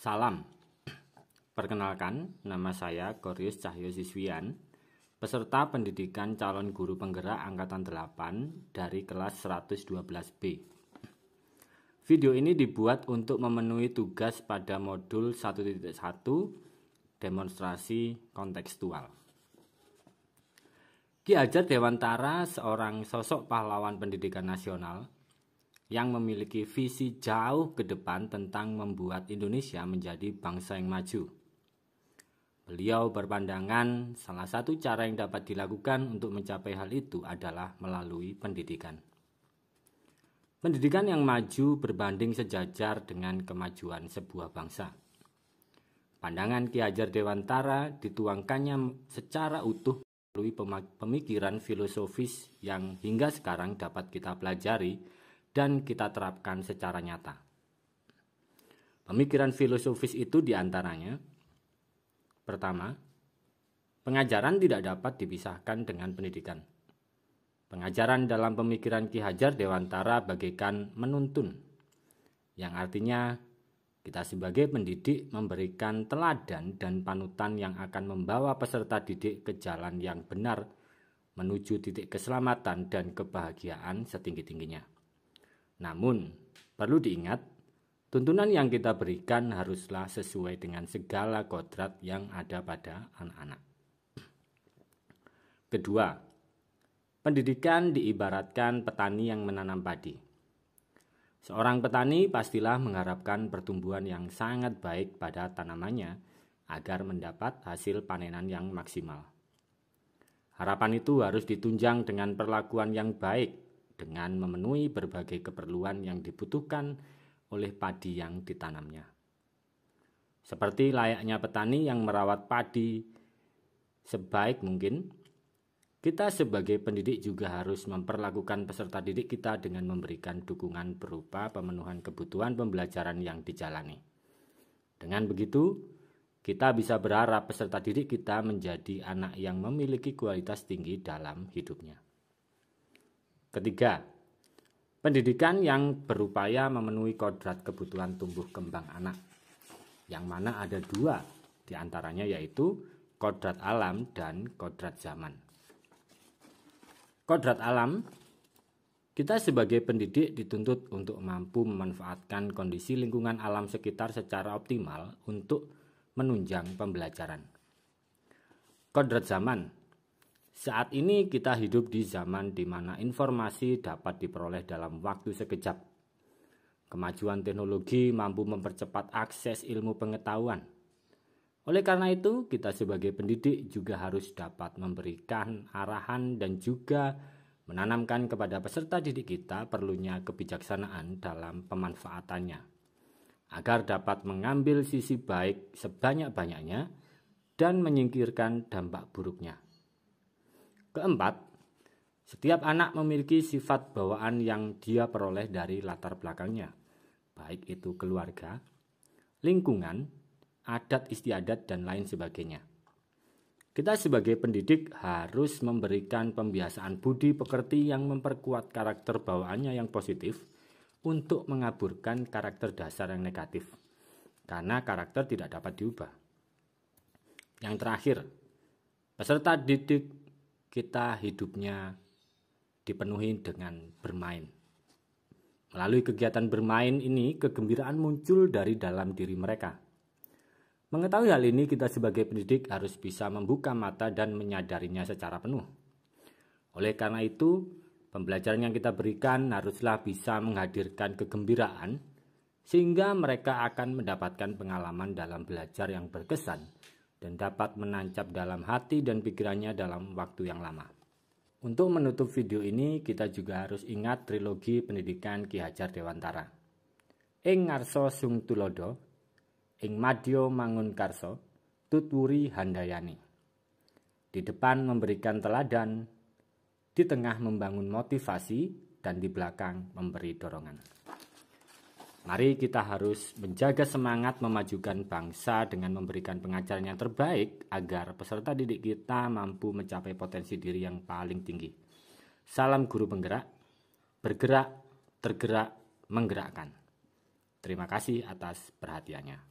Salam, perkenalkan nama saya Koryus Cahyo Siswian, peserta pendidikan calon guru penggerak angkatan 8 dari kelas 112B. Video ini dibuat untuk memenuhi tugas pada modul 1.1 demonstrasi kontekstual. Ki Hajar Dewantara seorang sosok pahlawan pendidikan nasional yang memiliki visi jauh ke depan tentang membuat Indonesia menjadi bangsa yang maju. Beliau berpandangan salah satu cara yang dapat dilakukan untuk mencapai hal itu adalah melalui pendidikan. Pendidikan yang maju berbanding sejajar dengan kemajuan sebuah bangsa. Pandangan Ki Hajar Dewantara dituangkannya secara utuh melalui pemikiran filosofis yang hingga sekarang dapat kita pelajari dan kita terapkan secara nyata. Pemikiran filosofis itu diantaranya: pertama, pengajaran tidak dapat dipisahkan dengan pendidikan. Pengajaran dalam pemikiran Ki Hajar Dewantara bagaikan menuntun, yang artinya kita sebagai pendidik memberikan teladan dan panutan yang akan membawa peserta didik ke jalan yang benar menuju titik keselamatan dan kebahagiaan setinggi-tingginya. Namun, perlu diingat, tuntunan yang kita berikan haruslah sesuai dengan segala kodrat yang ada pada anak-anak. Kedua, pendidikan diibaratkan petani yang menanam padi. Seorang petani pastilah mengharapkan pertumbuhan yang sangat baik pada tanamannya agar mendapat hasil panenan yang maksimal. Harapan itu harus ditunjang dengan perlakuan yang baik, dengan memenuhi berbagai keperluan yang dibutuhkan oleh padi yang ditanamnya. Seperti layaknya petani yang merawat padi sebaik mungkin, kita sebagai pendidik juga harus memperlakukan peserta didik kita dengan memberikan dukungan berupa pemenuhan kebutuhan pembelajaran yang dijalani. Dengan begitu, kita bisa berharap peserta didik kita menjadi anak yang memiliki kualitas tinggi dalam hidupnya. Ketiga, pendidikan yang berupaya memenuhi kodrat kebutuhan tumbuh kembang anak, yang mana ada dua diantaranya, yaitu kodrat alam dan kodrat zaman. Kodrat alam, kita sebagai pendidik dituntut untuk mampu memanfaatkan kondisi lingkungan alam sekitar secara optimal untuk menunjang pembelajaran. Kodrat zaman, saat ini kita hidup di zaman di mana informasi dapat diperoleh dalam waktu sekejap. Kemajuan teknologi mampu mempercepat akses ilmu pengetahuan. Oleh karena itu, kita sebagai pendidik juga harus dapat memberikan arahan dan juga menanamkan kepada peserta didik kita perlunya kebijaksanaan dalam pemanfaatannya, agar dapat mengambil sisi baik sebanyak-banyaknya dan menyingkirkan dampak buruknya. Keempat, setiap anak memiliki sifat bawaan yang dia peroleh dari latar belakangnya, baik itu keluarga, lingkungan, adat istiadat, dan lain sebagainya. Kita sebagai pendidik harus memberikan pembiasaan budi pekerti yang memperkuat karakter bawaannya yang positif untuk mengaburkan karakter dasar yang negatif, karena karakter tidak dapat diubah. Yang terakhir, peserta didik kita hidupnya dipenuhi dengan bermain. Melalui kegiatan bermain ini, kegembiraan muncul dari dalam diri mereka. Mengetahui hal ini, kita sebagai pendidik harus bisa membuka mata dan menyadarinya secara penuh. Oleh karena itu, pembelajaran yang kita berikan haruslah bisa menghadirkan kegembiraan, sehingga mereka akan mendapatkan pengalaman dalam belajar yang berkesan dan dapat menancap dalam hati dan pikirannya dalam waktu yang lama. Untuk menutup video ini, kita juga harus ingat trilogi pendidikan Ki Hajar Dewantara. Ing ngarsa sung tulodo, ing madya mangun karso, tutwuri handayani. Di depan memberikan teladan, di tengah membangun motivasi, dan di belakang memberi dorongan. Mari kita harus menjaga semangat memajukan bangsa dengan memberikan pengajaran yang terbaik agar peserta didik kita mampu mencapai potensi diri yang paling tinggi. Salam guru penggerak, bergerak, tergerak, menggerakkan. Terima kasih atas perhatiannya.